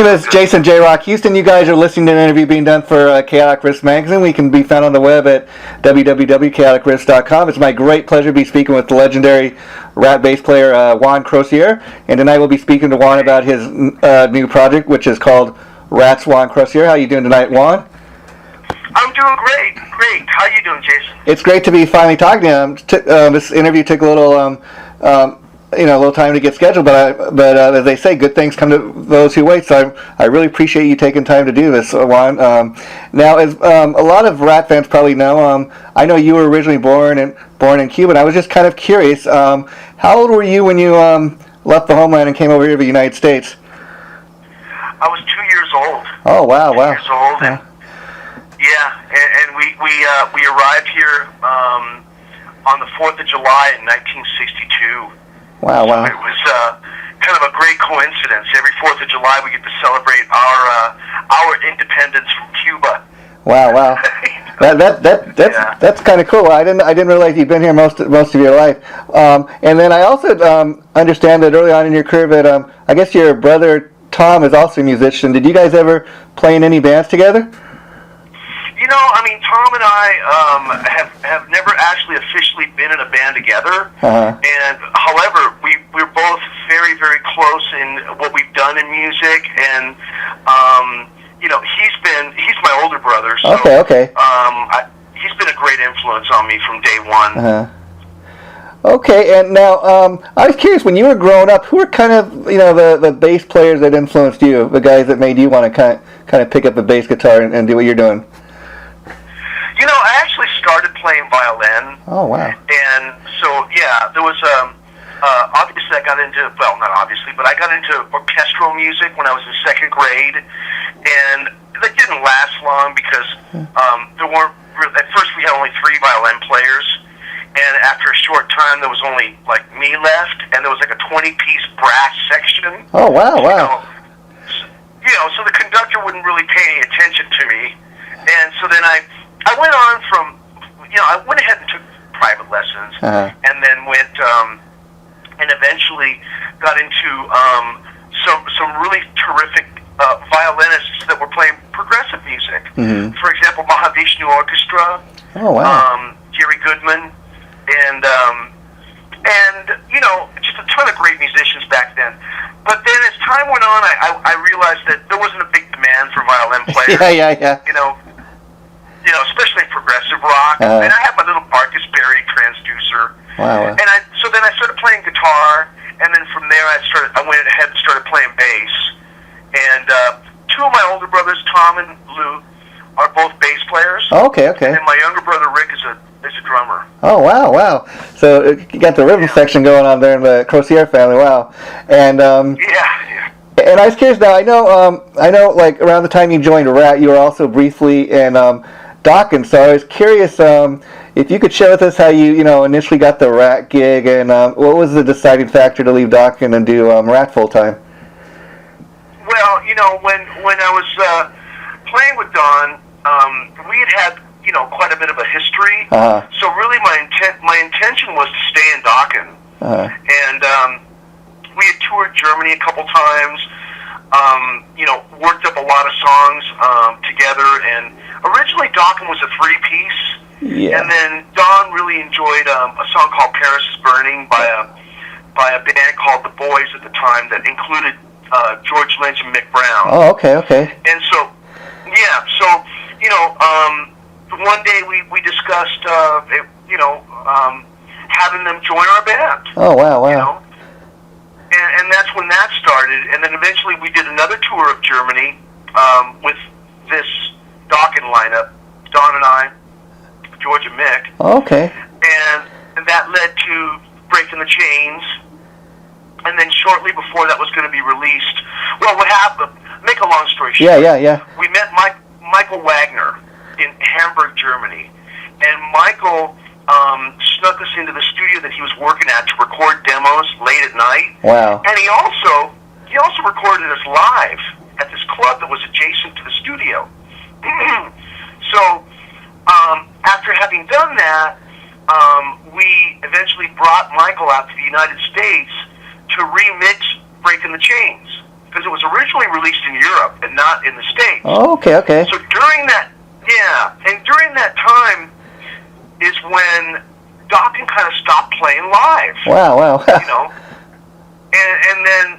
is Jason, JROCK Houston. You guys are listening to an interview being done for Chaotic Riffs Magazine. We can be found on the web at www.chaoticriffs.com. It's my great pleasure to be speaking with the legendary Ratt bass player Juan Croucier. And tonight we'll be speaking to Juan about his new project, which is called Ratt Juan Croucier. How are you doing tonight, Juan? I'm doing great. How you doing, Jason? It's great to be finally talking to you. This interview took a little a little time to get scheduled, but as they say, good things come to those who wait. So I really appreciate you taking time to do this, Juan. Now, as a lot of Ratt fans probably know, I know you were originally born in Cuba. And I was just kind of curious, how old were you when you left the homeland and came over here to the United States? I was 2 years old. Oh wow, 2 years old, and we arrived here on the 4th of July in 1962. Wow. So it was kind of a great coincidence. Every 4th of July we get to celebrate our independence from Cuba. Wow. That's kind of cool. I didn't realize you've been here most of your life. And then I also understand that early on in your career that I guess your brother Tom is also a musician. Did you guys ever play in any bands together? Tom and I have never actually officially been in a band together. And however, we're both very, very close in what we've done in music. And he's my older brother. So, okay. He's been a great influence on me from day one. Okay, and now I was curious, when you were growing up, who were kind of the bass players that influenced you, the guys that made you want to kind of pick up the bass guitar and do what you're doing? I actually started playing violin. Oh, wow. And so, there was, obviously I got into, well, not obviously, but I got into orchestral music when I was in 2nd grade. And that didn't last long because there weren't, at first we had only 3 violin players. And after a short time, there was only, me left. And there was, a 20-piece brass section. Oh, wow. So the conductor wouldn't really pay any attention to me. And so then I went on from, I went ahead and took private lessons, and then went, and eventually got into some really terrific violinists that were playing progressive music. For example, Mahavishnu Orchestra. Oh, wow. Jerry Goodman, and just a ton of great musicians back then. But then as time went on, I realized that there wasn't a big demand for violin players. Yeah. Especially progressive rock. And I had my little Marcus Berry transducer. Wow. And so then I started playing guitar, and then from there I went ahead and started playing bass. And 2 of my older brothers, Tom and Lou, are both bass players. Oh, okay. And my younger brother Rick is a drummer. Oh, wow. So you got the rhythm section going on there in the Croucier family. Wow. And yeah. And I was curious now. I know, like around the time you joined Ratt, you were also briefly in Dokken. So I was curious if you could share with us how you initially got the Ratt gig, and what was the deciding factor to leave Dokken and do Ratt full time? Well, when I was playing with Don, we had quite a bit of a history. So really, my intention was to stay in Dokken, and we had toured Germany a couple times. Worked up a lot of songs together, and originally Dokken was a 3-piece. Yeah. And then Don really enjoyed a song called "Paris is Burning" by a band called The Boys at the time that included George Lynch and Mick Brown. Oh, okay. And so, one day we discussed, having them join our band. Oh, wow. And that's when that started. And then eventually we did another tour of Germany with this Dokken lineup, Don and I, George and Mick. Oh, okay. And that led to Breaking the Chains. And then shortly before that was going to be released, well, what happened, make a long story short. Yeah. We met Michael Wagner in Hamburg, Germany. And Michael snuck us into the studio that he was working at to record demos late at night. Wow. And he also recorded us live at this club that was adjacent to the studio. So after having done that, we eventually brought Michael out to the United States to remix Breaking the Chains. because it was originally released in Europe and not in the States. Oh, okay. So during that time is when Dokken kind of stopped playing live. Wow. And then,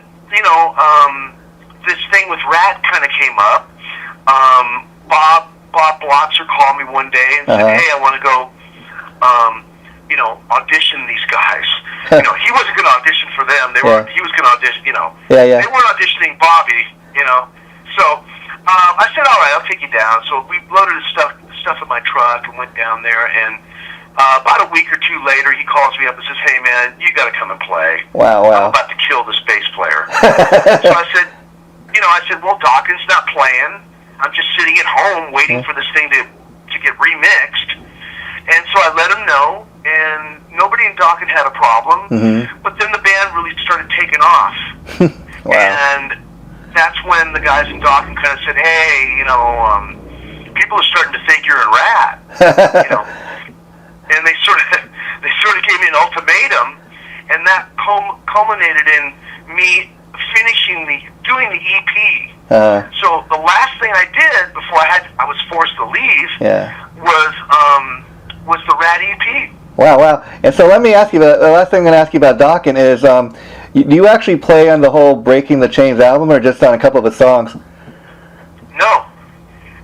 this thing with Ratt kind of came up. Bob Blotzer called me one day and said, hey, I want to go, audition these guys. He wasn't going to audition for them. He was going to audition, They weren't auditioning Bobby, So I said, all right, I'll take you down. So we loaded the stuff in my truck and went down there. And about a week or two later, he calls me up and says, hey, man, you got to come and play. Wow. I'm about to kill this bass player. So I said, well, Dokken's not playing. I'm just sitting at home waiting for this thing to get remixed. And so I let him know, and nobody in Dokken had a problem. Mm-hmm. But then the band really started taking off. Wow. And that's when the guys in Dokken kind of said, hey, people are starting to think you're in Ratt. And they sort of gave me an ultimatum, and that culminated in me doing the EP. So the last thing I did before I was forced to leave was the Ratt EP. Wow. And so let me ask you, the last thing I'm going to ask you about Dokken is, do you actually play on the whole Breaking the Chains album, or just on a couple of the songs? No.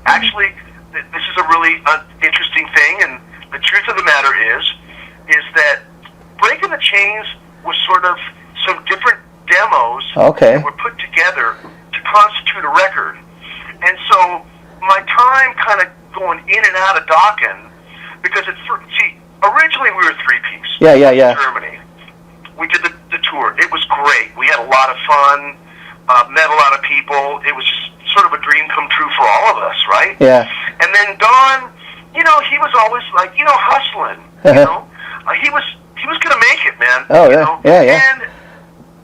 Actually, this is a really interesting thing, and the truth of the matter is that Breaking the Chains was sort of some different demos that were put together to constitute a record. And so my time kind of going in and out of Dokken, because originally we were three-piece. Yeah. Germany. We did the tour. It was great. We had a lot of fun, met a lot of people. It was just sort of a dream come true for all of us, right? Yeah. And then Don, he was always like, hustling. He was going to make it, man. Oh, yeah.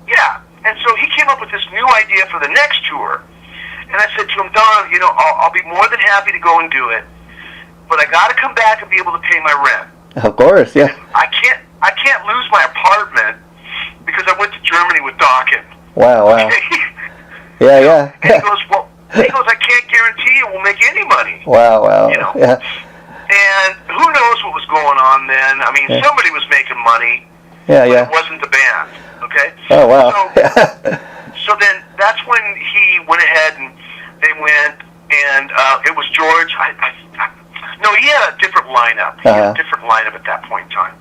Yeah. And so he came up with this new idea for the next tour. And I said to him, Don, I'll be more than happy to go and do it, but I got to come back and be able to pay my rent. Of course, yeah. And I can't lose my apartment because I went to Germany with Dokken. Wow. Yeah. And he goes, I can't guarantee you we'll make any money. Wow. Yeah. And who knows what was going on then? I mean, somebody was making money. Yeah. But it wasn't the band. Okay. Oh wow. So then that's when he went ahead and they went, and it was George. No, he had a different lineup. He had a different lineup at that point in time.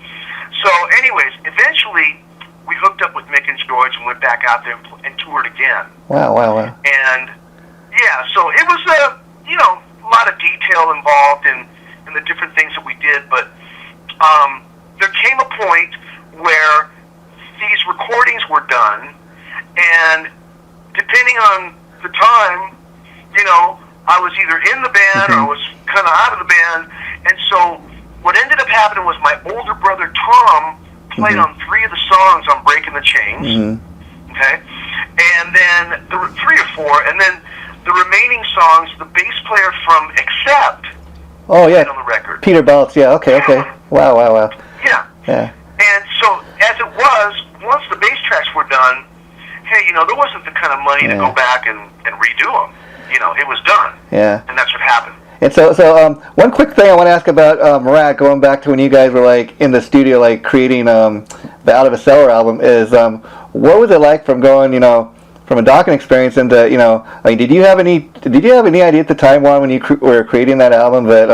So, anyways, eventually we hooked up with Mick and George and went back out there and toured again. Wow. And yeah, so it was a lot of detail involved in the different things that we did, but there came a point where these recordings were done, and depending on the time, I was either in the band or I was kind of out of the band. And so what ended up happening was my older brother Tom played on 3 of the songs on Breaking the Chains. Okay? And then there were 3 or 4, and then the remaining songs, the bass player from Accept played on the record. Peter Baltz, okay. Wow. Yeah. And so as it was, once the bass tracks were done, hey, there wasn't the kind of money to go back and redo them. It was done. Yeah. And that's what happened. And so one quick thing I want to ask about Ratt, going back to when you guys were like in the studio, like creating the Out of a Cellar album, is what was it like from going, from a Dokken experience into, did you have any idea at the time, Juan, when you were creating that album, that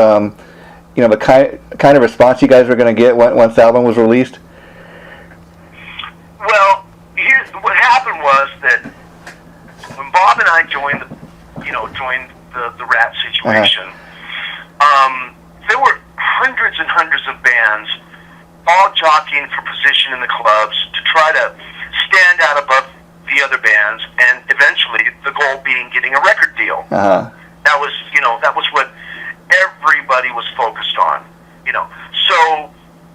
the kind of response you guys were going to get once the album was released? Well, what happened was that when Bob and I joined the Ratt situation, there were hundreds and hundreds of bands all jockeying for position in the clubs to try to stand out above the other bands, and eventually the goal being getting a record deal. That was what everybody was focused on. So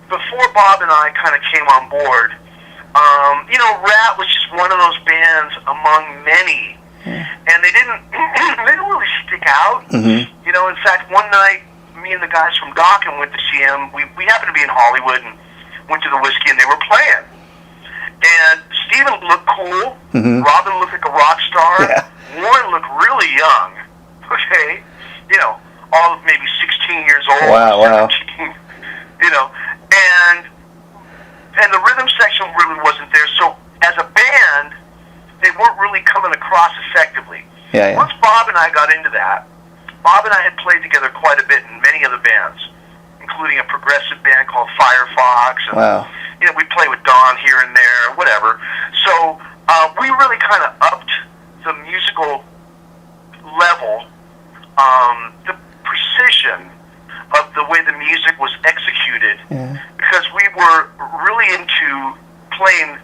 before Bob and I kind of came on board, Ratt was just one of those bands among many, and they didn't really stick out. In fact, one night, me and the guys from Dokken went to see him. We happened to be in Hollywood and went to the Whiskey, and they were playing. And Steven looked cool. Mm-hmm. Robin looked like a rock star. Yeah. Warren looked really young. Okay, all maybe 16 years old. Wow. 17, and the rhythm section really wasn't there. So as a band, they weren't really coming across effectively. Yeah. Once Bob and I got into that, Bob and I had played together quite a bit in many other bands, including a progressive band called Firefox. And, Wow. we'd play with Don here and there, whatever. So we really kind of upped the musical level, the precision of the way the music was executed, because we were really into playing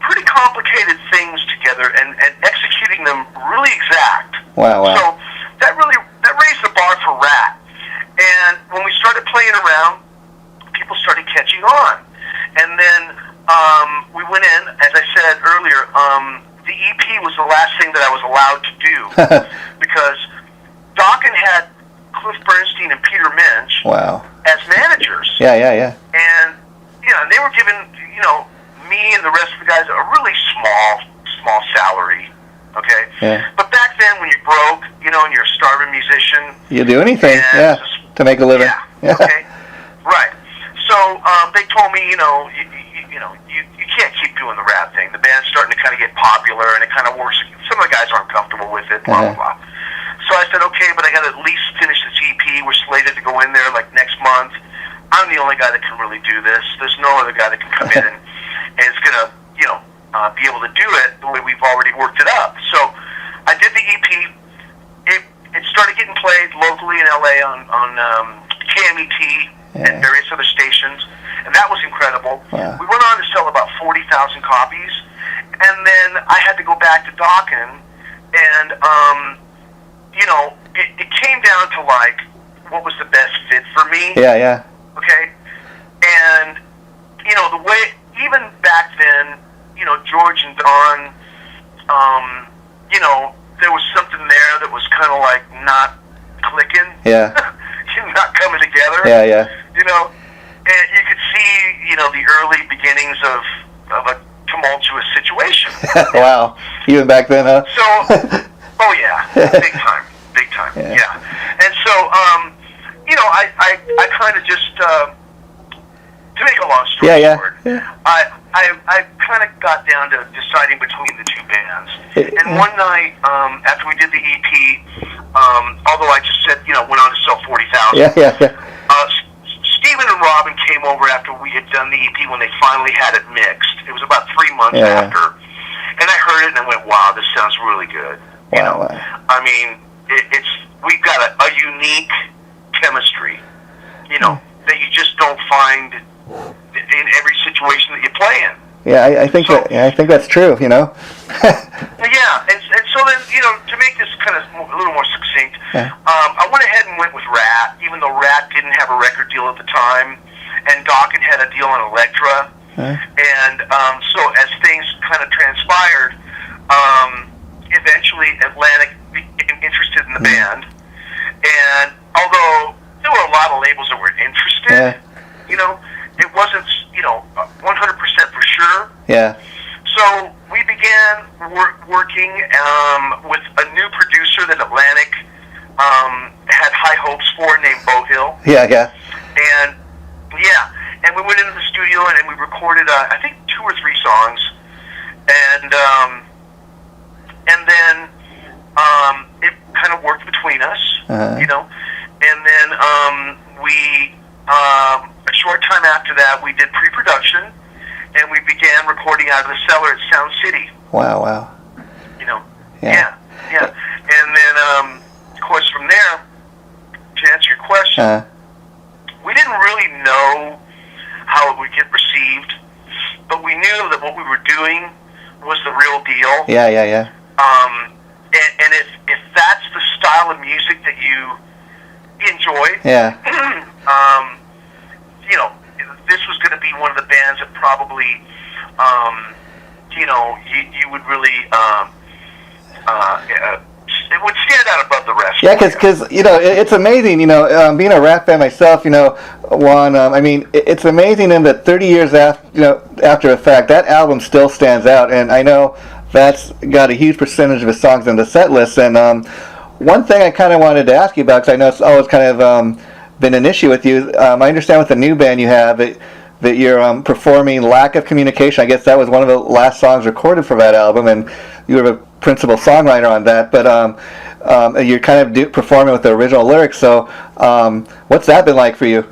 pretty complicated things together and executing them really exact. Wow. So that raised the bar for Ratt. And when we started playing around, people started catching on. And then we went in, as I said earlier, the EP was the last thing that I was allowed to do because Dokken had Cliff Bernstein and Peter Minch as managers. Yeah. And, they were giving, me and the rest of the guys a really small salary, okay? Yeah. But back then, when you're broke, and you're a starving musician. You do anything, to make a living. Yeah, okay, right. So they told me, you can't keep doing the Ratt thing. The band's starting to kind of get popular, and it kind of works. Some of the guys aren't comfortable with it, blah, blah, blah. So I said, okay, but I got to at least finish this EP. We're slated to go in there like next month. I'm the only guy that can really do this. There's no other guy that can come in and is going to, be able to do it the way we've already worked it up. So I did the EP. It started getting played locally in LA on KMET and various other stations, and that was incredible. Wow. We went on to sell about 40,000 copies, and then I had to go back to Dokken, and it came down to like what was the best fit for me. Yeah. Okay, and the way even back then, George and Don, there was something there that was kind of like not clicking. Yeah. Not coming together. Yeah. And you could see, the early beginnings of a tumultuous situation. Wow. Even back then, huh? So, oh yeah, big time. Yeah. And so, I kind of just, to make a long story short, I kind of got down to deciding between the two bands. And one night, after we did the EP, although I just said, went on to sell 40,000. Yeah. Steven and Robin came over after we had done the EP when they finally had it mixed. It was about 3 months after. And I heard it and I went, wow, this sounds really good. Wow. I mean, we've got a unique chemistry, that you just don't find in every situation that you play in. Yeah, I think that's true. Yeah, and so then to make this kind of a little more succinct, I went ahead and went with Ratt, even though Ratt didn't have a record deal at the time, and Dokken had a deal on Elektra, and so as things kind of transpired, eventually Atlantic became interested in the band, and although there were a lot of labels that were interested, it wasn't 100% for sure. Yeah. So we began working with a new producer that Atlantic had high hopes for, named Bo Hill. Yeah. And we went into the studio and we recorded I think 2 or 3 songs, and then it kind of worked between us, and then we a short time after that we did pre-production. And we began recording out of the cellar at Sound City. Wow. Yeah. And then, of course, from there, to answer your question, we didn't really know how it would get received, but we knew that what we were doing was the real deal. Yeah. And if that's the style of music that you enjoy, this was going to be one of the bands that probably, you would really it would stand out above the rest. Yeah, because it's amazing. Being a Ratt fan myself, Juan. I mean, it's amazing in that 30 years after the fact, that album still stands out, and I know that's got a huge percentage of his songs in the set list. And one thing I kind of wanted to ask you about, because I know it's always kind of been an issue with you. I understand with the new band you have that you're performing Lack of Communication. I guess that was one of the last songs recorded for that album, and you were a principal songwriter on that. But you're kind of performing with the original lyrics. So what's that been like for you?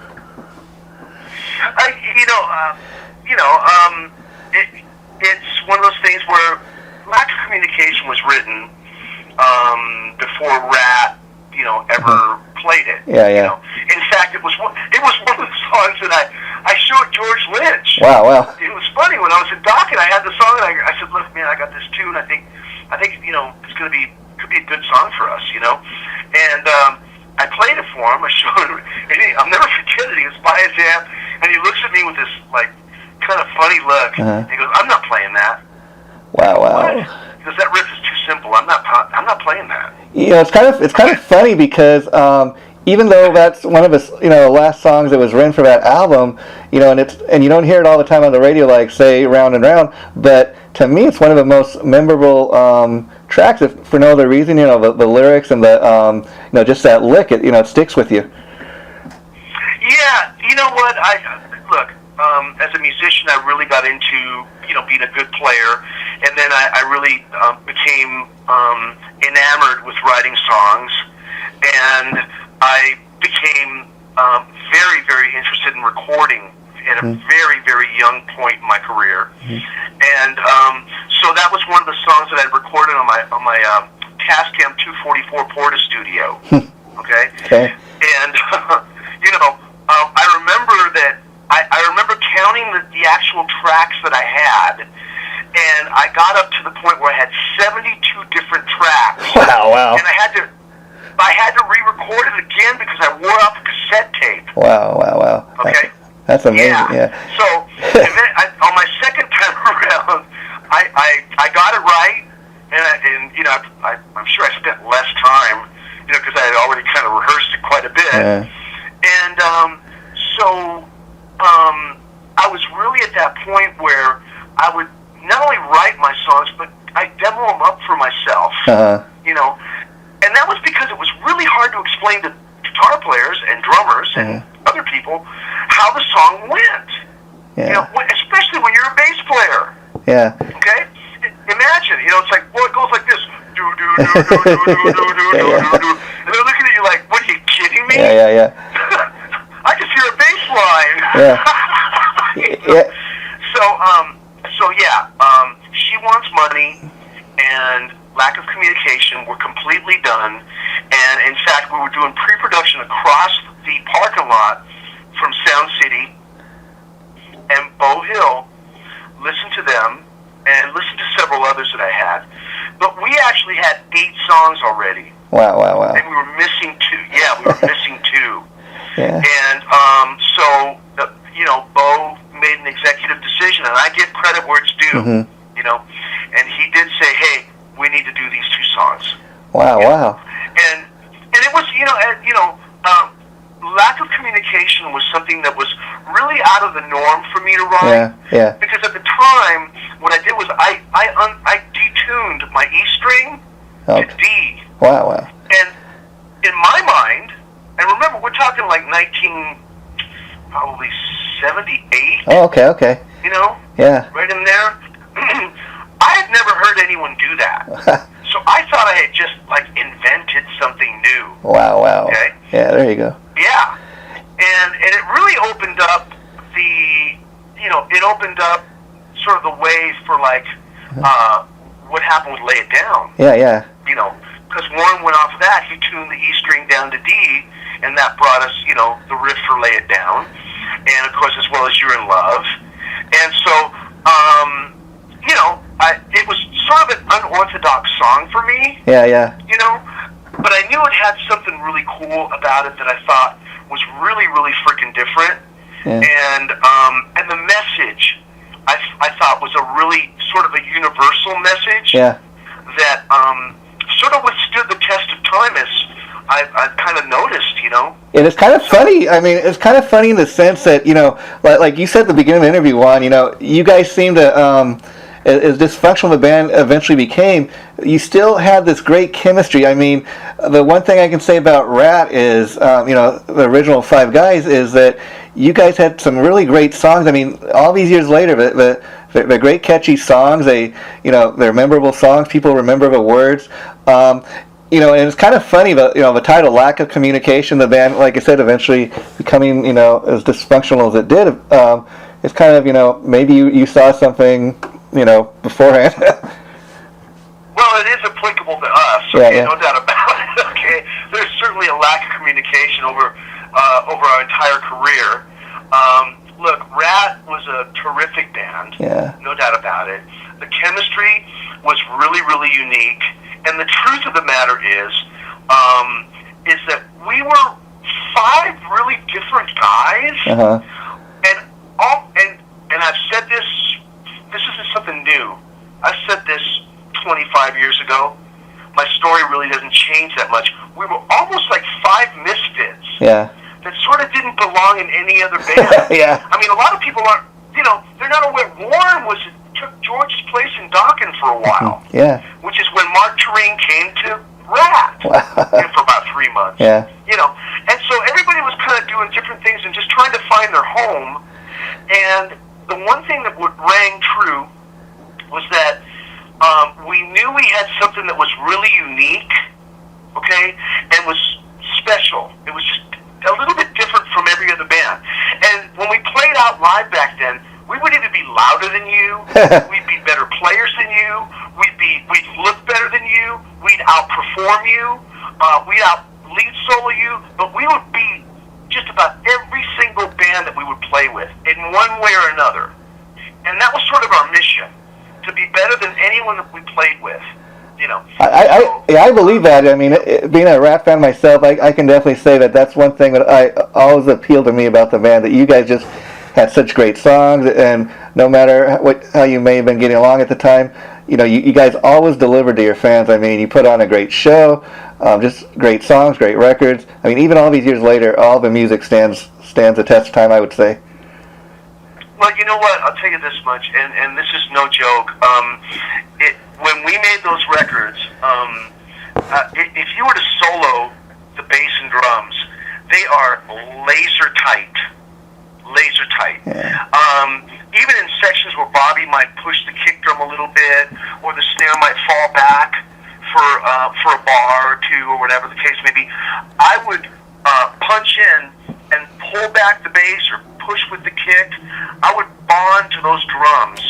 It's one of those things where Lack of Communication was written before Ratt, ever played it. Yeah. In fact, it was one of the songs that I showed George Lynch. Wow. It was funny when I was in Dock and I had the song, and I said, "Look, man, I got this tune. I think it's could be a good song for us, And I played it for him. I showed him, and I'll never forget it. He was by his amp, and he looks at me with this kind of funny look. He goes, "I'm not playing that." Wow. Because that riff is too simple. I'm not playing that. It's kind of funny because even though that's one of his last songs that was written for that album, and you don't hear it all the time on the radio, like say Round and Round, but to me it's one of the most memorable tracks, if for no other reason. The lyrics and the just that lick, it sticks with you. Yeah, you know what? Look. As a musician, I really got into being a good player, and then I really became enamored with writing songs, and I became very, very interested in recording at a very, very young point in my career, and so that was one of the songs that I recorded on my Tascam 244 Porta Studio. Okay, and I remember that. I remember counting the actual tracks that I had, and I got up to the point where I had 72 different tracks. Wow. And I had to re-record it again because I wore out the cassette tape. Wow. Okay? That's amazing, yeah. So, and then on my second time around, I got it right, and I'm sure I spent less time, because I had already kind of rehearsed it quite a bit. Yeah. And so... I was really at that point where I would not only write my songs, but I demo them up for myself. And that was because it was really hard to explain to guitar players and drummers and other people how the song went. Yeah. Especially when you're a bass player. Yeah. Okay? Imagine, it's like, well, it goes like this. Do, do, do, do, do, do, do, do, do, do. And they're looking at you like, what, are you kidding me? Yeah. I just hear a bass line. Yeah. So She Wants Money and Lack of Communication were completely done, and in fact, we were doing pre-production across the parking lot from Sound City and Bow Hill. Listened to them and listened to several others that I had, but we actually had 8 songs already. Wow. And we were missing 2. Yeah, we were missing 2. Yeah. And Bo made an executive decision, and I give credit where it's due. And he did say, "Hey, we need to do these 2 songs." Wow. And it was Lack of Communication was something that was really out of the norm for me to write. Yeah. Because at the time, what I did was I detuned my E string to D. Wow. And in my mind, and remember, we're talking like 1978. Oh, okay. Yeah. Right in there. I had never heard anyone do that. So I thought I had just invented something new. Wow. Okay? Yeah, there you go. Yeah. And it really opened up sort of the way for what happened with Lay It Down. Yeah. Because Warren went off of that, he tuned the E string down to D, and that brought us, the riff for Lay It Down, and of course, as well as You're in Love. And so, it was sort of an unorthodox song for me. Yeah. But I knew it had something really cool about it that I thought was really, really freaking different. Yeah. And the message, I thought was a really sort of a universal message. Yeah. That sort of withstood the test of time, as I've kind of noticed, you know. And it's kind of funny. I mean, it's kind of funny in the sense that, you know, like you said at the beginning of the interview, Juan, you know, you guys seem to, as dysfunctional the band eventually became, you still had this great chemistry. I mean, the one thing I can say about Ratt is, you know, the original five guys, is that you guys had some really great songs. I mean, all these years later, the great catchy songs. You know, they're memorable songs. People remember the words. You know, and it's kind of funny, but, you know, the title, Lack of Communication, the band, like I said, eventually becoming, you know, as dysfunctional as it did, it's kind of, you know, maybe you saw something, you know, beforehand. Well, it is applicable to us, okay, no doubt about it, okay? There's certainly a lack of communication over our entire career. Look, Ratt was a terrific band, no doubt about it. The chemistry was really, really unique. And the truth of the matter is that we were five really different guys, and I've said this isn't something new. I said this 25 years ago. My story really doesn't change that much. We were almost like five misfits that sort of didn't belong in any other band. I mean, a lot of people aren't, you know, they're not aware. Warren took George's place in Dawkins for a while, which is when Mark Tureen came to Ratt for about 3 months. You know, and so everybody was kind of doing different things and just trying to find their home. And the one thing that rang true was that we knew we had something that was really unique, okay, and was special. It was just a little bit different from every other band. And when we played out live back then, we would either be louder than you, we'd be better players than you, we'd look better than you, we'd outperform you, we'd out-lead solo you, but we would be just about every single band that we would play with in one way or another. And that was sort of our mission, to be better than anyone that we played with. You know, I believe that. I mean, being a Ratt fan myself, I can definitely say that that's one thing that always appealed to me about the band, that you guys just had such great songs, and no matter how you may have been getting along at the time, you know, you guys always delivered to your fans. I mean, you put on a great show, just great songs, great records. I mean, even all these years later, all the music stands the test of time, I would say. Well, you know what? I'll tell you this much, and this is no joke. When we made those records, if you were to solo the bass and drums, they are laser tight. Even in sections where Bobby might push the kick drum a little bit, or the snare might fall back for a bar or two, or whatever the case may be, I would punch in and pull back the bass or push with the kick. I would bond to those drums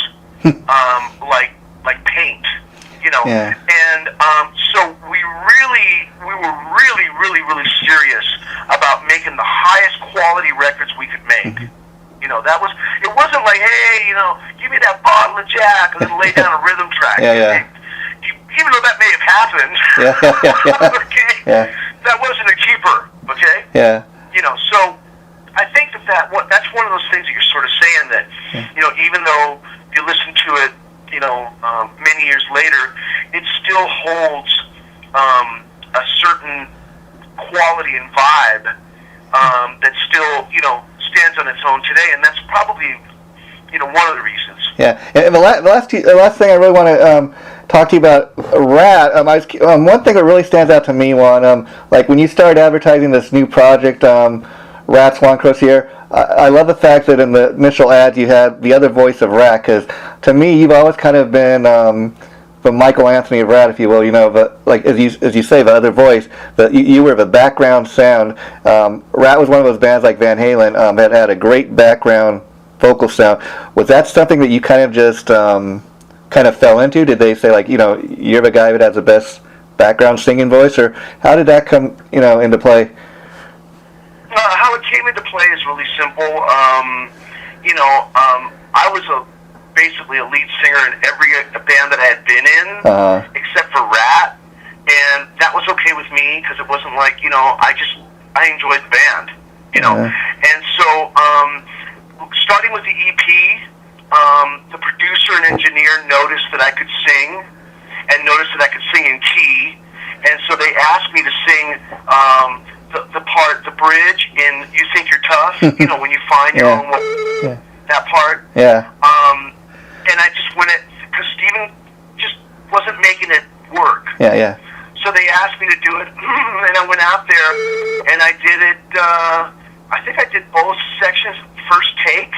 like paint, you know. And so we were really serious about making the highest quality records we could make. You know, it wasn't like, hey, you know, give me that bottle of Jack and then lay down a rhythm track. Even though that may have happened, okay, that wasn't a keeper, okay? You know, so I think that's one of those things that you're sort of saying, that, you know, even though you listen to it, you know, many years later, it still holds a certain quality and vibe that still, you know, stands on its own today, and that's probably, you know, one of the reasons. And the last thing I really want to talk to you about Ratt. One thing that really stands out to me, Juan, like when you started advertising this new project, Ratt Juan Croucier, I love the fact that in the initial ads you had the other voice of Ratt, because to me you've always kind of been the Michael Anthony of Ratt, if you will, you know, but like as you say, the other voice, but you were the background sound. Ratt was one of those bands like Van Halen that had a great background vocal sound. Was that something that you kind of just kind of fell into? Did they say, like, you know, you're the guy that has the best background singing voice, or how did that come, you know, into play? How it came into play is really simple. You know, I was basically a lead singer in every band that I had been in, except for Ratt, and that was okay with me, because it wasn't like, you know, I enjoyed the band, you know. And so, starting with the EP, the producer and engineer noticed that I could sing, and noticed that I could sing in key, and so they asked me to sing the part, the bridge in "You Think You're Tough." You know, when you find your own way, that part. Yeah. And I just went it because Steven just wasn't making it work. Yeah, yeah. So they asked me to do it, and I went out there, and I did it. I think I did both sections first take.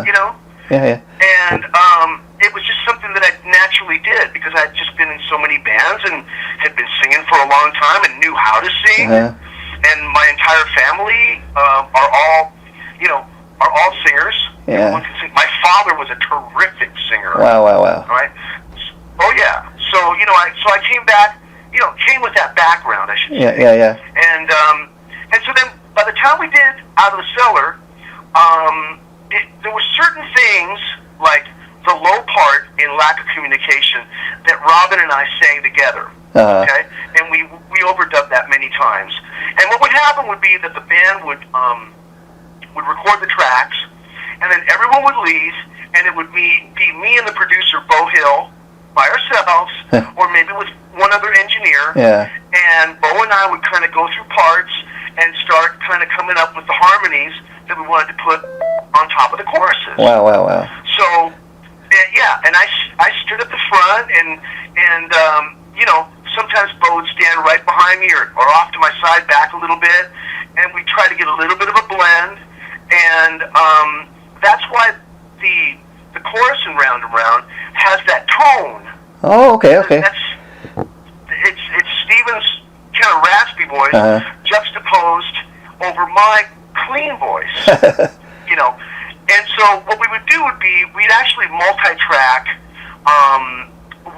You know. Yeah, yeah. And it was just something that I naturally did because I'd just been in so many bands and had been singing for a long time and knew how to sing. And my entire family are all, you know, are all singers. Yeah. Everyone can sing. My father was a terrific singer. Wow, wow, wow. All right. Oh yeah. So you know, I came back. You know, came with that background, I should say. Yeah, yeah, yeah. And so then, by the time we did Out of the Cellar, there were certain things like the low part in Lack of Communication that Robin and I sang together. Okay, and we overdubbed that many times. And what would happen would be that the band would record the tracks, and then everyone would leave, and it would be me and the producer Bo Hill by ourselves, or maybe with one other engineer. Yeah. And Bo and I would kind of go through parts and start kind of coming up with the harmonies that we wanted to put on top of the choruses. Wow, wow, wow. So, yeah, and I stood at the front, and you know, sometimes Bo would stand right behind me or off to my side back a little bit, and we try to get a little bit of a blend, and that's why the chorus in Round and Round has that tone. Oh, okay, okay. It's Steven's kind of raspy voice juxtaposed over my clean voice. You know, and so what we would do would be we'd actually multi-track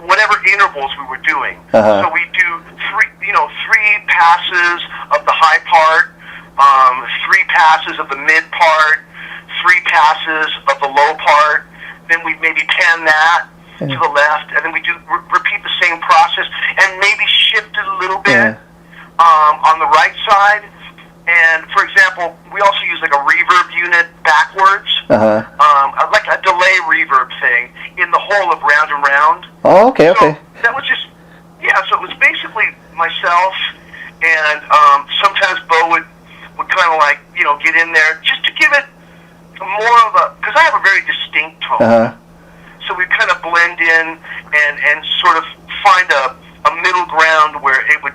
whatever intervals we were doing. So we do three passes of the high part, 3 passes of the mid part, 3 passes of the low part. Then we maybe pan that to the left, and then we do repeat the same process, and maybe shift it a little bit on the right side. And for example, we also use like a reverb unit backwards, like a delay reverb thing in the whole of Round and Round. Oh, okay, okay. So that was just so it was basically myself, and sometimes Bo would kind of like get in there just to give it more of a, because I have a very distinct tone. So we kind of blend in and sort of find a middle ground where it would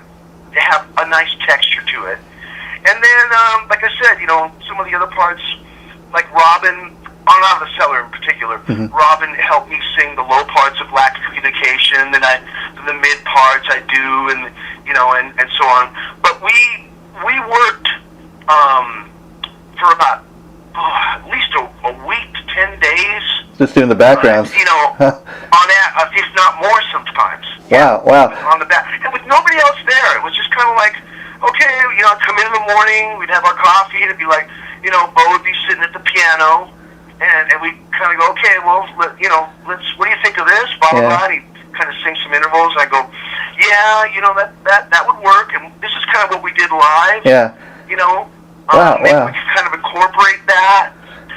have a nice texture to it. And then, like I said, some of the other parts, like Robin, on Out of the Cellar in particular, Robin helped me sing the low parts of Lack of Communication, and the mid parts I do, and and so on. But we worked for about at least a week to 10 days. Just doing the backgrounds. If not more sometimes. Wow, wow. On the back. And with nobody else there. It was just kind of like, okay, I'd come in the morning, we'd have our coffee, and it'd be like, Bo would be sitting at the piano, and we'd kind of go, okay, well, what do you think of this? Blah, blah, blah. And he'd kind of sing some intervals, and I go, yeah, that would work, and this is kind of what we did live. Yeah. Maybe we could kind of incorporate that,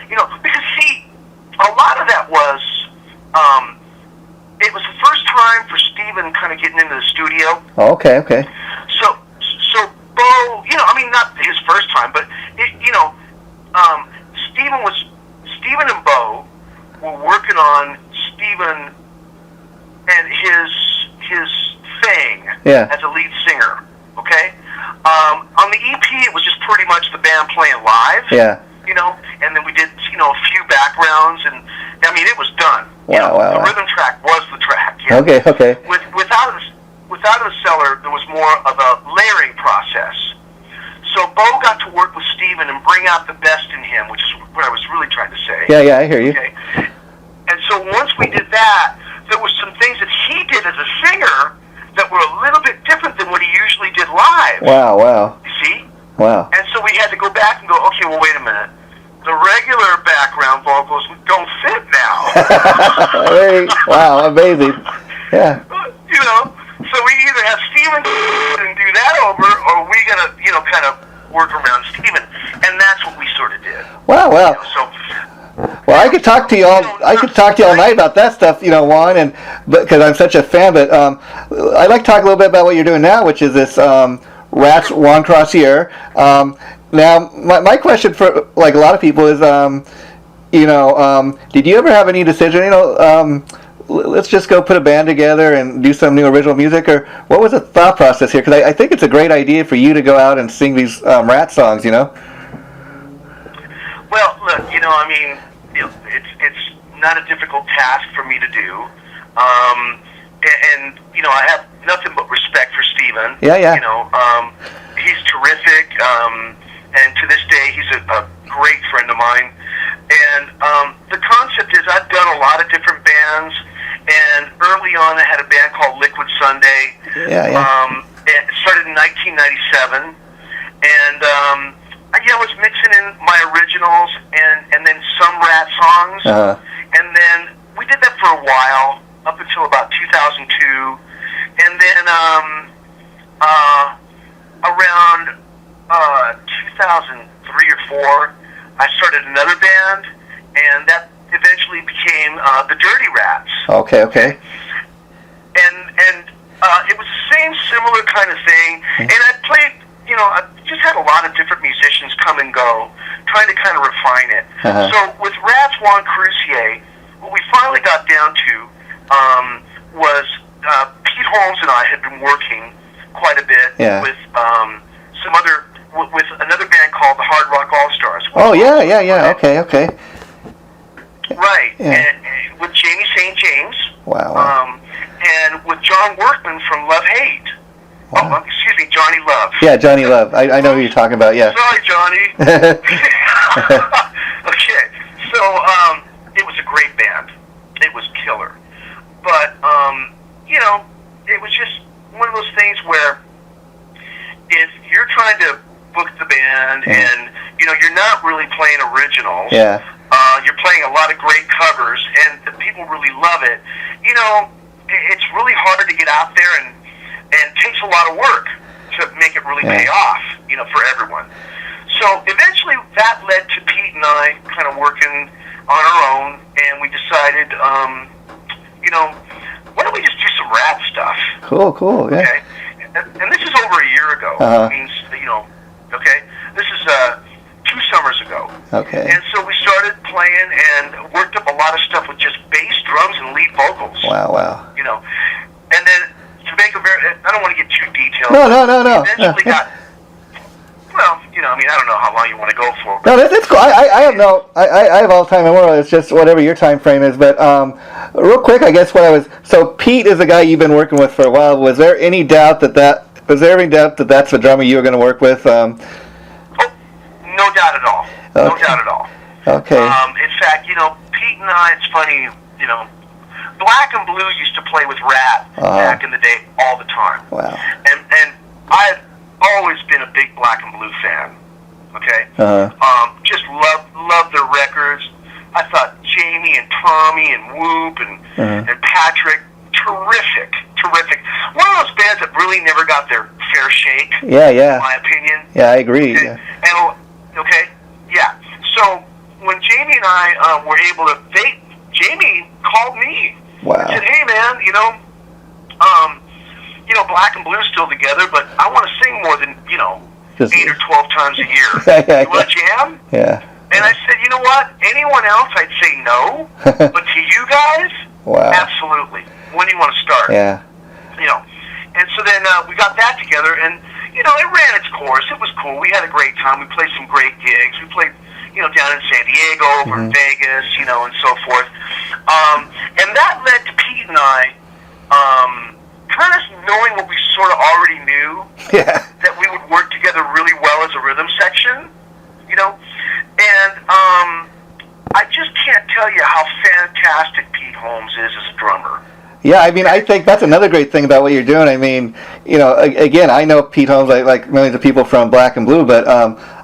because see, a lot of that was, it was the first time for Steven kind of getting into the studio. Oh, okay, okay. So Bo, not his first time, but Steven and Bo were working on Steven and his thing as a lead singer. Okay. On the EP, it was just pretty much the band playing live. Yeah. And then we did, a few backgrounds, and it was done. Wow. The rhythm track was the track. Yeah. Okay. Without the Cellar, there was more of a layering process. So Bo got to work with Steven and bring out the best in him, which is what I was really trying to say. Yeah, I hear you. Okay. And so once we did that, there were some things that he did as a singer that were a little bit different than what he usually did live. Wow. You see? Wow. And so we had to go back and go, okay, well, wait a minute. The regular background vocals don't fit now. Hey, wow, amazing. Yeah. So we either have Steven and do that over, or we gotta, kind of work around Steven, and that's what we sort of did. Wow. So Well, I could talk to you all. I could talk to you all night about that stuff, Juan, and because I'm such a fan. But I'd like to talk a little bit about what you're doing now, which is this Ratt Juan Croucier. Now, my question for like a lot of people is, did you ever have any decision? Let's just go put a band together and do some new original music, or what was the thought process here? Because I think it's a great idea for you to go out and sing these Ratt songs. Well, look, it's not a difficult task for me to do, and I have nothing but respect for Steven. Yeah. He's terrific, and to this day, he's a great friend of mine. And the concept is, I've done a lot of different bands, and early on, I had a band called Liquid Sunday. Yeah. It started in 1997, and I was mixing in my originals and then some Ratt songs, and then we did that for a while, up until about 2002, and then around 2003 or 4, I started another band, and that eventually became the Dirty Rats. Okay. And it was the same similar kind of thing, and I played. I just had a lot of different musicians come and go, trying to kind of refine it. So with Ratt Juan Croucier, what we finally got down to was Pete Holmes and I had been working quite a bit with with another band called the Hard Rock All Stars. Oh yeah. Okay. Right, Yeah. and with Jamie St. James. Wow. And with John Workman from Love Hate. Wow. Oh, excuse me, Johnny Love. Yeah, Johnny Love. I know who you're talking about. Yeah. Sorry, Johnny. Okay, so it was a great band. It was killer, but it was just one of those things where if you're trying to book the band and you're not really playing originals. Yeah. You're playing a lot of great covers, and the people really love it. It's really hard to get out there, and it takes a lot of work to make it really pay off, for everyone. So eventually that led to Pete and I kind of working on our own, and we decided, why don't we just do some Ratt stuff? Cool, yeah. Okay? And this is over a year ago. It means, okay? This is 2 summers ago. Okay. And so we started playing and worked up a lot of stuff with just bass, drums, and lead vocals. Wow. And then to make I don't want to get too detailed. No. We eventually got, I don't know how long you want to go for. No, that's cool. I have all the time in the world. It's just whatever your time frame is. But real quick, I guess so Pete is a guy you've been working with for a while. Was there any doubt that that's the drummer you were going to work with? No doubt at all. Okay. No doubt at all. Okay. In fact, Pete and I, it's funny, Black and Blue used to play with Ratt back in the day all the time. Wow. And I've always been a big Black and Blue fan. Okay? Just love their records. I thought Jamie and Tommy and Whoop and Patrick, terrific. One of those bands that really never got their fair shake. Yeah. In my opinion. Yeah, I agree. Okay? Yeah. So when Jamie and I were able to, Jamie called me. Wow. And said, "Hey man, Black and Blue's still together, but I want to sing more than 8 or 12 times a year. You want to jam?" Yeah. And I said, "You know what? Anyone else, I'd say no, but to you guys, wow, absolutely. When do you want to start?" Yeah. And so then we got that together, and it ran its course. It was cool. We had a great time. We played some great gigs. We played, down in San Diego, over in Vegas, and so forth. And that led to Pete and I kind of knowing what we sort of already knew, that we would work together really well as a rhythm section, And I just can't tell you how fantastic Pete Holmes is as a drummer. Yeah, I think that's another great thing about what you're doing. Again, I know Pete Holmes, like millions of people from Black and Blue, but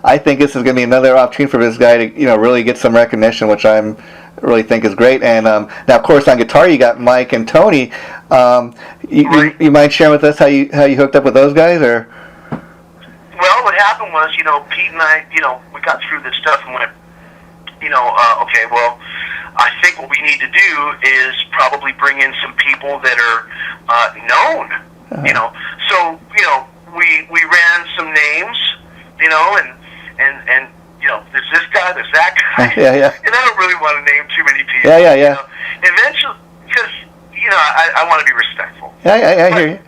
I think this is going to be another opportunity for this guy to, really get some recognition, which I really think is great. And now, of course, on guitar you got Mike and Tony. You mind sharing with us how you hooked up with those guys, or? Well, what happened was, Pete and I, we got through this stuff and went, okay, well, I think what we need to do is probably bring in some people that are known, So, we ran some names, and there's this guy, there's that guy. Yeah. And I don't really want to name too many people. Yeah. Eventually, because, I want to be respectful. Yeah, I hear you.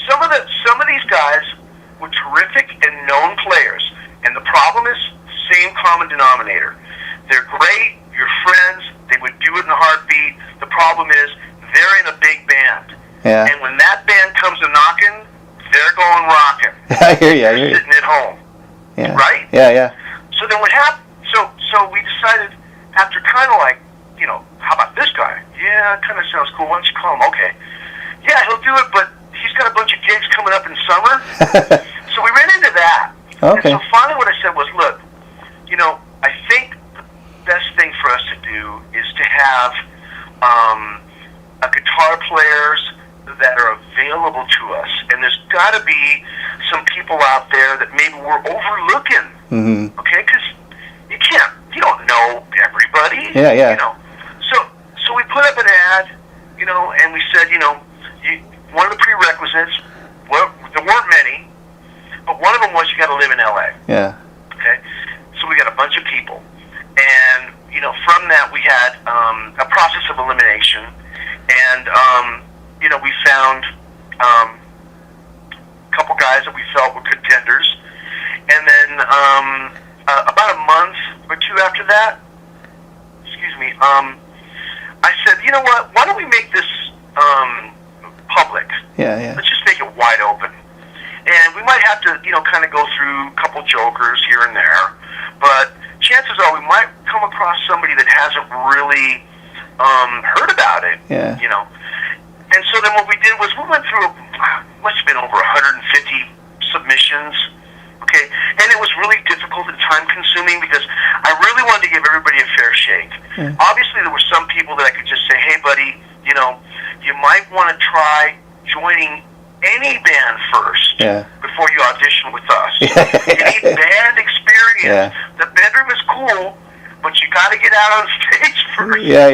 Some of these guys were terrific and known players, and the problem is same common denominator. They're great, you're friends, they would do it in a heartbeat. The problem is they're in a big band. Yeah. And when that band comes a knocking, they're going rocking. I hear you. They're sitting at home. Yeah. Right? Yeah. So then what happened? So we decided, after kind of like, how about this guy? Yeah, kind of sounds cool. Why don't you call him? Okay. Yeah, he'll do it, but he's got a bunch of gigs coming up in summer. So we ran into that. Okay. And so finally what I said was, look, I think the best thing for us to do is to have a guitar players that are available to us. And there's got to be some people out there that maybe we're overlooking. Mm-hmm. Okay? Because you don't know everybody. Yeah. So we put up an ad, and we said, one of the prerequisites, there weren't many, but one of them was you got to live in L.A. Yeah. Okay? So we got a bunch of people. And, from that we had a process of elimination. And, we found a couple guys that we felt were contenders. And then about a month or two after that, I said, you know what, why don't we make this public? Yeah. Let's just make it wide open. And we might have to, kind of go through a couple jokers here and there, but chances are we might come across somebody that hasn't really heard about it, Yeah. And so then what we did was we went through, must have been over 150 submissions, okay? And it was really difficult and time-consuming because I really wanted to give everybody a fair shake. Yeah. Obviously, there were some people that I could just say, hey, buddy, you might want to try joining any band first before you audition with us. You need band experience. Yeah. The bedroom is cool, but you got to get out on stage first. Yeah.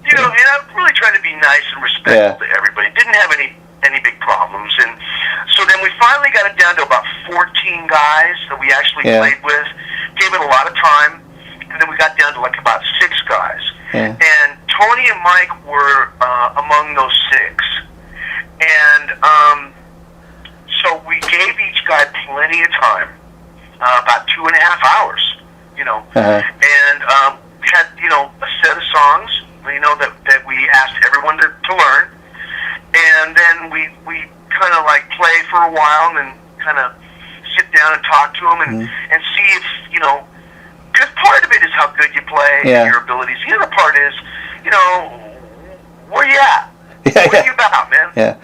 And I'm really trying to be nice and respectful to everybody. Didn't have any big problems. And so then we finally got it down to about 14 guys that we actually played with. Gave it a lot of time. And then we got down to like about 6 guys. Yeah. And Tony and Mike were among those 6. And so we gave each guy plenty of time, about 2.5 hours, And we had, a set of songs, that we asked everyone to learn. And then we kind of like play for a while and then kind of sit down and talk to them and see if, because part of it is how good you play and your abilities. The other part is, where you at? What are you about, man? Yeah.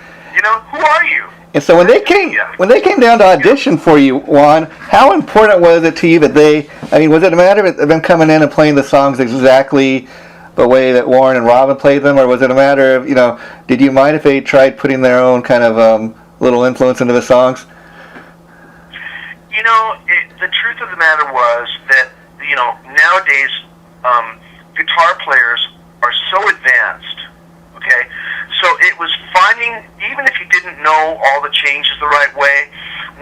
Who are you? And so when they came down to audition for you, Juan, how important was it to you that was it a matter of them coming in and playing the songs exactly the way that Warren and Robin played them, or was it a matter of, did you mind if they tried putting their own kind of little influence into the songs? The truth of the matter was that, nowadays, guitar players are so advanced, okay? So it was finding, even if you didn't know all the changes the right way,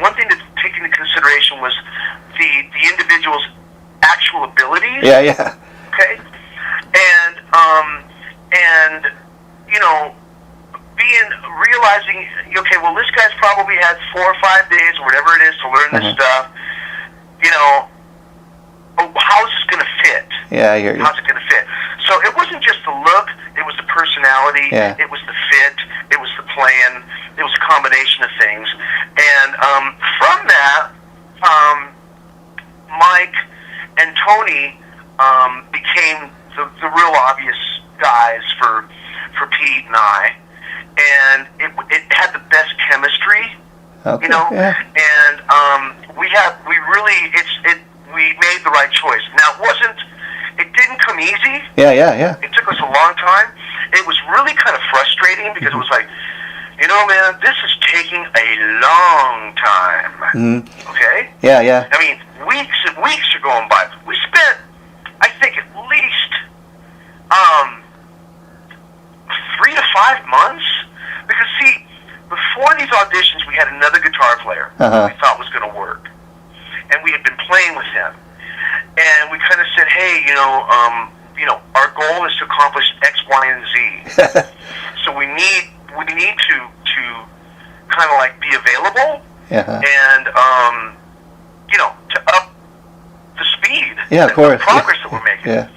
one thing to take into consideration was the individual's actual abilities. Yeah. Okay? And realizing, okay, well, this guy's probably had 4 or 5 days or whatever it is to learn this stuff. How is this going to fit? Yeah, I hear you. How's it going to fit? So it wasn't just the look, it was the personality, it was the fit, it was the plan, it was a combination of things. And from that, Mike and Tony became the real obvious guys for Pete and I. And it had the best chemistry, Okay, and we made the right choice. Now it didn't come easy. Yeah. It took us a long time. It was really kind of frustrating because it was like, man, this is taking a long time. Okay? Yeah. I mean, weeks and weeks are going by. We spent Um, 3 to 5 months? Because, see, before these auditions, we had another guitar player we thought was going to work. And we had been playing with him. And we kind of said, hey, our goal is to accomplish X, Y, and Z. So we need to kind of like be available and, to up the speed of course. the progress that we're making. Yeah.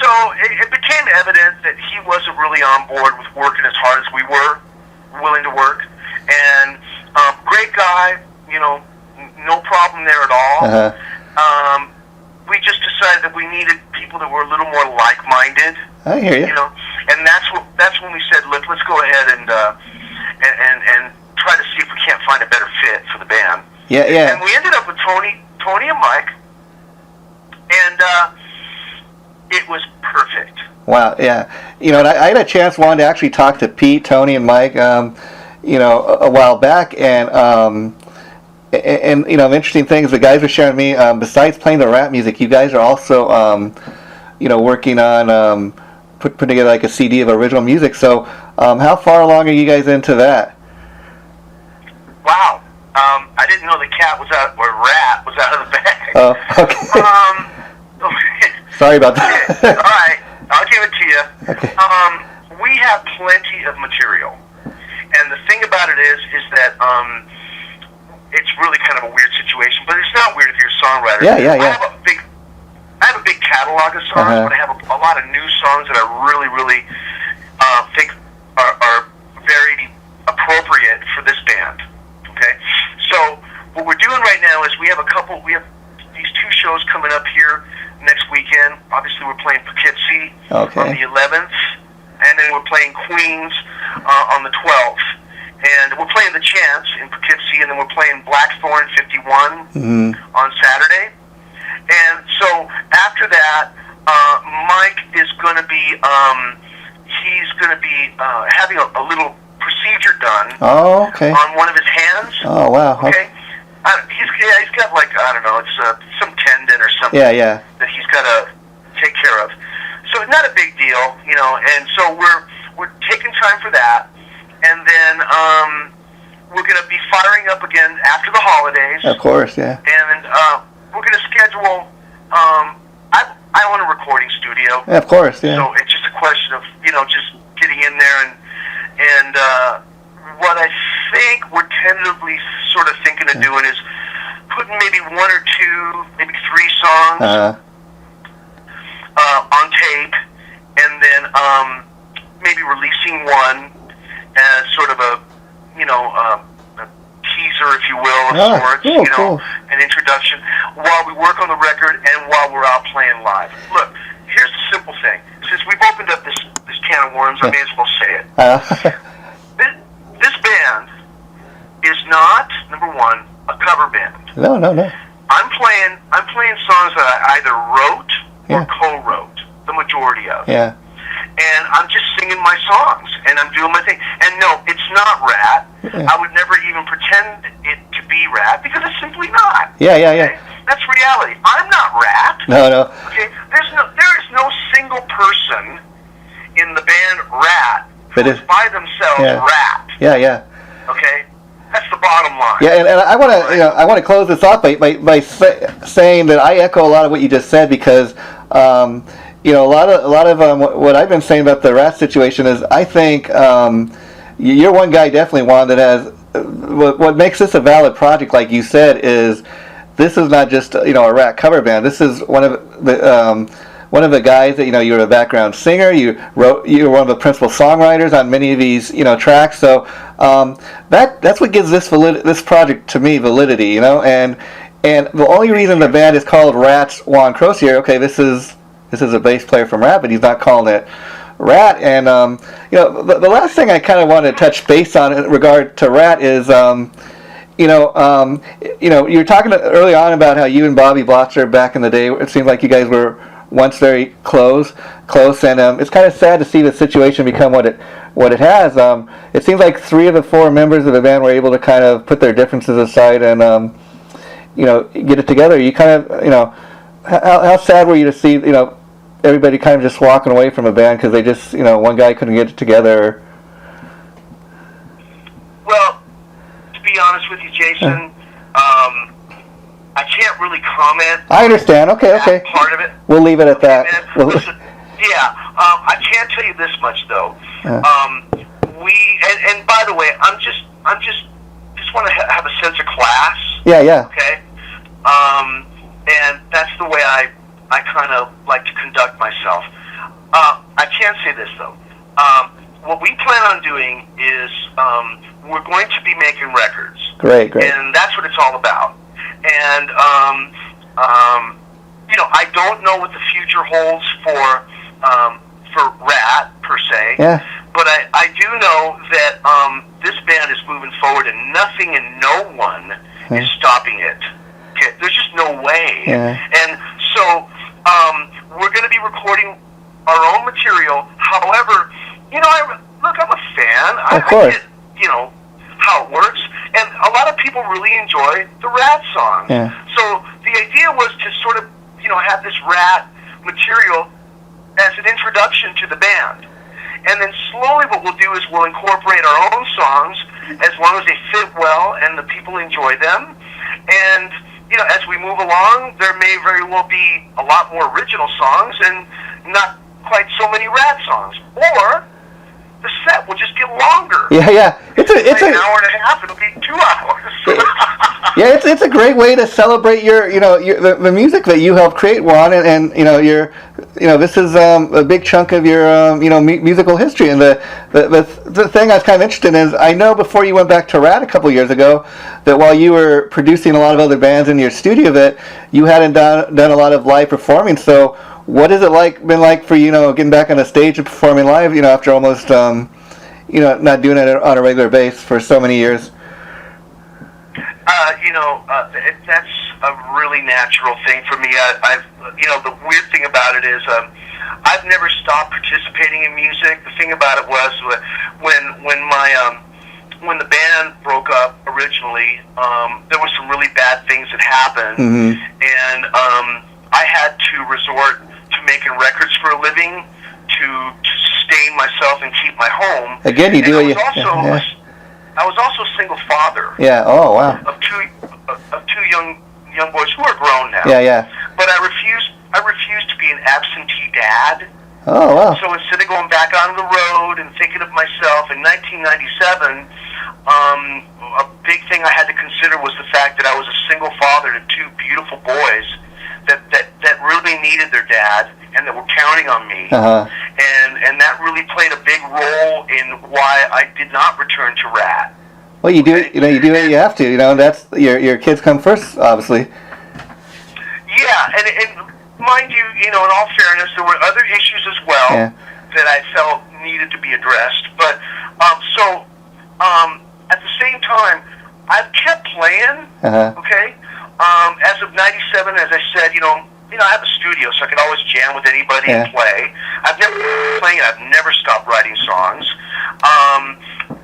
So it became evident that he wasn't really on board with working as hard as we were willing to work. And great guy, no problem there at all. We just decided that we needed people that were a little more like-minded. I hear you. And that's when we said, let's go ahead and try to see if we can't find a better fit for the band. Yeah, yeah. And we ended up with Tony and Mike, and it was perfect. Wow, yeah. And I had a chance, Juan, to actually talk to Pete, Tony, and Mike, a while back, and interesting things the guys were sharing with me. Besides playing the rap music, you guys are also, working on putting together like a CD of original music. So, how far along are you guys into that? Wow, I didn't know the cat was out, or rat was out of the bag. Oh, okay. Sorry about that. Okay. All right, I'll give it to you. Okay. We have plenty of material, and the thing about it is that it's really kind of a weird situation, but it's not weird if you're a songwriter. Yeah. I have a big catalog of songs, but I have a lot of new songs that I really, really think are very appropriate for this band. Okay, so what we're doing right now is we have these 2 shows coming up here next weekend. Obviously, we're playing Poughkeepsie on the 11th, and then we're playing Queens on the 12th. And we're playing The Chance in Poughkeepsie, and then we're playing Blackthorn 51 on Saturday. And so after that, Mike is going to be having a little procedure done on one of his hands. Oh, wow. Okay. He's got like, I don't know, it's some tendon or something that he's got to take care of. So it's not a big deal, and so we're taking time for that. And then we're going to be firing up again after the holidays. Of course, yeah. And we're going to schedule. I own a recording studio. Yeah, of course, yeah. So it's just a question of just getting in there and what I think we're tentatively sort of thinking of doing is putting maybe 1 or 2, maybe 3 songs on tape, and then maybe releasing one as sort of a teaser, if you will, of sorts, cool. An introduction, while we work on the record and while we're out playing live. Look, here's the simple thing. Since we've opened up this can of worms, I may as well say it. This band is not, number one, a cover band. No. I'm playing songs that I either wrote or co-wrote, the majority of. Yeah. And I'm just singing my songs, and I'm doing my thing. And no, it's not Ratt. Yeah. I would never even pretend it to be Ratt, because it's simply not. Yeah. Okay? That's reality. I'm not Ratt. No. Okay? There is no single person in the band Ratt who is by themselves Ratt. Yeah. Okay? That's the bottom line. Yeah, and I want to I want to close this off by saying that I echo a lot of what you just said, because a lot of what I've been saying about the Ratt situation is I think you're one guy definitely, Juan, that has what makes this a valid project, like you said, is this is not just a Ratt cover band. This is one of the guys that you're a background singer. You're one of the principal songwriters on many of these tracks. So that's what gives this project to me validity. And the only reason the band is called Ratt Juan Croucier, okay, this is a bass player from Ratt, but he's not calling it Ratt. And the last thing I kind of wanted to touch base on in regard to Ratt is you were talking early on about how you and Bobby Blotzer back in the day, it seems like you guys were once very close, and it's kind of sad to see the situation become what it has. It seems like 3 of the 4 members of the band were able to kind of put their differences aside and get it together. You kind of how sad were you to see everybody kind of just walking away from a band because they just, one guy couldn't get it together? Well, to be honest with you, Jason, I can't really comment. I understand. Okay. Part of it. We'll leave it at that. Listen, I can't tell you this much though. And by the way, I'm just want to have a sense of class. Yeah. Okay. And that's the way I kind of like to conduct myself. I can say this though. What we plan on doing is we're going to be making records. Great. And that's what it's all about. And I don't know what the future holds for Ratt per se. Yeah. But I do know that this band is moving forward, and nothing and no one is stopping it. Okay, there's just no way. Yeah. And so we're going to be recording our own material. However, I'm a fan. Of course. I get, how it works. And a lot of people really enjoy the Ratt songs. Yeah. So the idea was to sort of, have this Ratt material as an introduction to the band. And then slowly what we'll do is we'll incorporate our own songs as long as they fit well and the people enjoy them. And, as we move along, there may very well be a lot more original songs and not quite so many Ratt songs. Or the set will just get longer. Yeah. It's an hour and a half. It'll be 2 hours. Yeah, it's a great way to celebrate the music that you helped create, Juan, and this is a big chunk of your musical history. And the thing I was kind of interested in is I know before you went back to Ratt a couple years ago that while you were producing a lot of other bands in your studio, that you hadn't done a lot of live performing. So what has it been like for getting back on the stage and performing live? After almost not doing it on a regular basis for so many years. That's a really natural thing for me. The weird thing about it is I've never stopped participating in music. The thing about it was when the band broke up originally, there were some really bad things that happened, and I had to resort to making records for a living to sustain myself and keep my home. Again, you do it. I was also a single father. Yeah. Oh, wow. Of two young boys who are grown now. Yeah. But I refused to be an absentee dad. Oh, wow. So instead of going back on the road and thinking of myself, in 1997, a big thing I had to consider was the fact that I was a single father to 2 beautiful boys that really needed their dad and that were counting on me. And that really played a big role in why I did not return to Ratt. Well, you do it. You do it. You have to. That's your kids come first, obviously. Yeah, and mind you, in all fairness, there were other issues as well that I felt needed to be addressed. But at the same time, I've kept playing. Okay. As of '97, as I said, I have a studio, so I could always jam with anybody and play. I've never been playing. I've never stopped writing songs.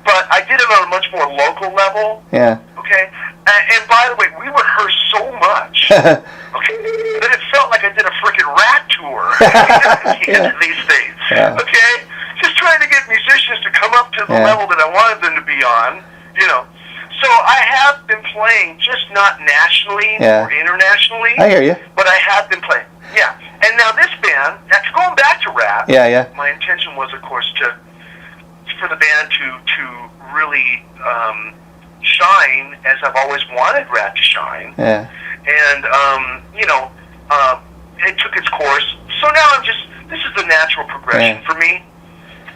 But I did it on a much more local level. Yeah. Okay. And by the way, we rehearsed so much. Okay. That it felt like I did a freaking Ratt tour at the end of these things. Yeah. Okay. Just trying to get musicians to come up to the level that I wanted them to be on. So I have been playing, just not nationally or internationally. I hear you. But I have been playing. Yeah. And now this band, after going back to Ratt, my intention was, of course, for the band to really shine as I've always wanted Ratt to shine. Yeah. And it took its course. So now this is the natural progression for me.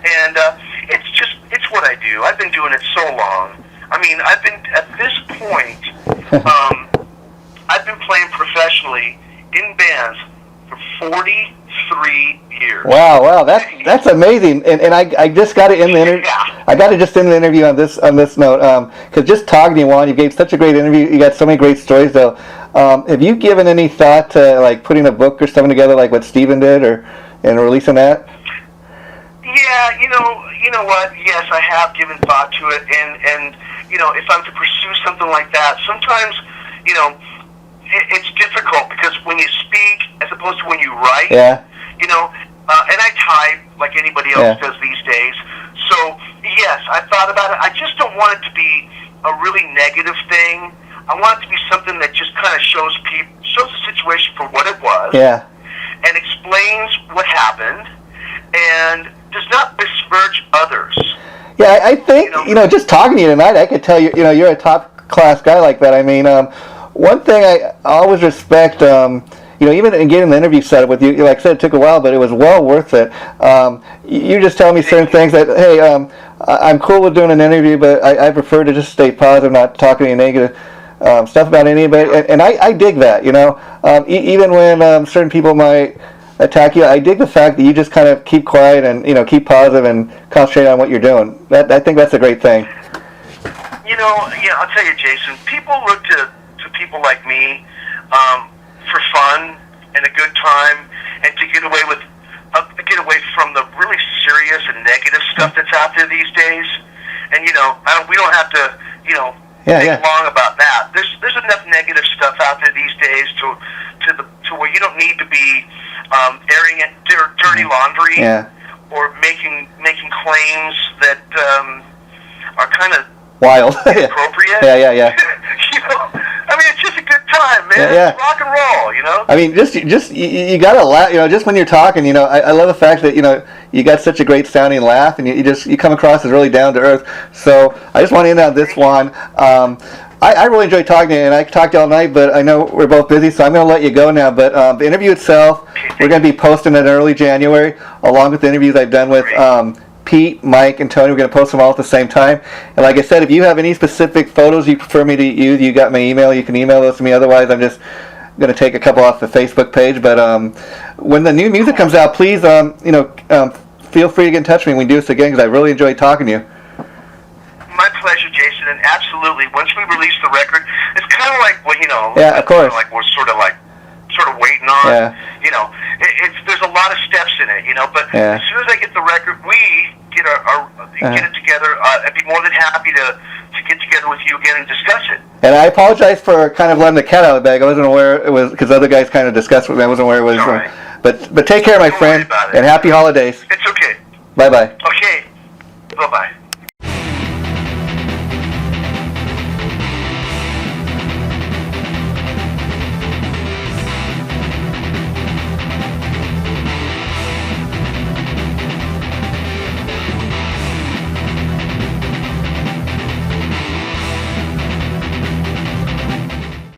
And it's what I do. I've been doing it so long. I mean, I've been, at this point, I've been playing professionally in bands for 43 years. Wow, that's amazing. And I just got it in the interview. I got it just in the interview on this note, because just talking to you, Juan, you gave such a great interview. You got so many great stories, though. Have you given any thought to putting a book or something together, like what Steven did, and releasing that? Yeah, you know what? Yes, I have given thought to it, and if I'm to pursue something like that, sometimes it's difficult because when you speak as opposed to when you write, you know, and I type like anybody else does these days. So, yes, I thought about it. I just don't want it to be a really negative thing. I want it to be something that just kind of shows the situation for what it was, and explains what happened, and does not besmirch others. Yeah, I think, just talking to you tonight, I could tell you're a top-class guy like that. I mean, one thing I always respect, even in getting the interview set up with you, like I said, it took a while, but it was well worth it. You just tell me certain things that, hey, I'm cool with doing an interview, but I prefer to just stay positive, not talk any negative stuff about anybody. And I dig that, even when certain people might attack you, I dig the fact that you just kind of keep quiet and, keep positive and concentrate on what you're doing. I think that's a great thing. I'll tell you, Jason, people look to people like me for fun and a good time, and to get away from the really serious and negative stuff that's out there these days. And we don't have to think long about that. There's enough negative stuff out there these days to where you don't need to be airing dirty laundry or making claims that are kind of wild, inappropriate. Yeah. I mean, it's just a good time, man. It's rock and roll, I mean, just you gotta laugh, just when you're talking, I love the fact that you got such a great sounding laugh, and you come across as really down to earth. So I just want to end on this one. I really enjoyed talking to you, and I could talk to you all night, but I know we're both busy, so I'm going to let you go now. But the interview itself, we're going to be posting in early January, along with the interviews I've done with Pete, Mike, and Tony. We're going to post them all at the same time. And like I said, if you have any specific photos you prefer me to use, you got my email. You can email those to me. Otherwise, I'm just going to take a couple off the Facebook page. But when the new music comes out, please, feel free to get in touch with me when we do this again, because I really enjoyed talking to you. My pleasure, Jason, and absolutely. Once we release the record, it's kind of like, yeah, of course. Like we're sort of waiting on. Yeah. There's a lot of steps in it, But as soon as I get the record, we get it together. I'd be more than happy to get together with you again and discuss it. And I apologize for kind of letting the cat out of the bag. I wasn't aware it was, because other guys kind of discussed with me. I wasn't aware it was. All right. But take care, my friend, and happy holidays. It's okay. Bye bye. Okay. Bye bye.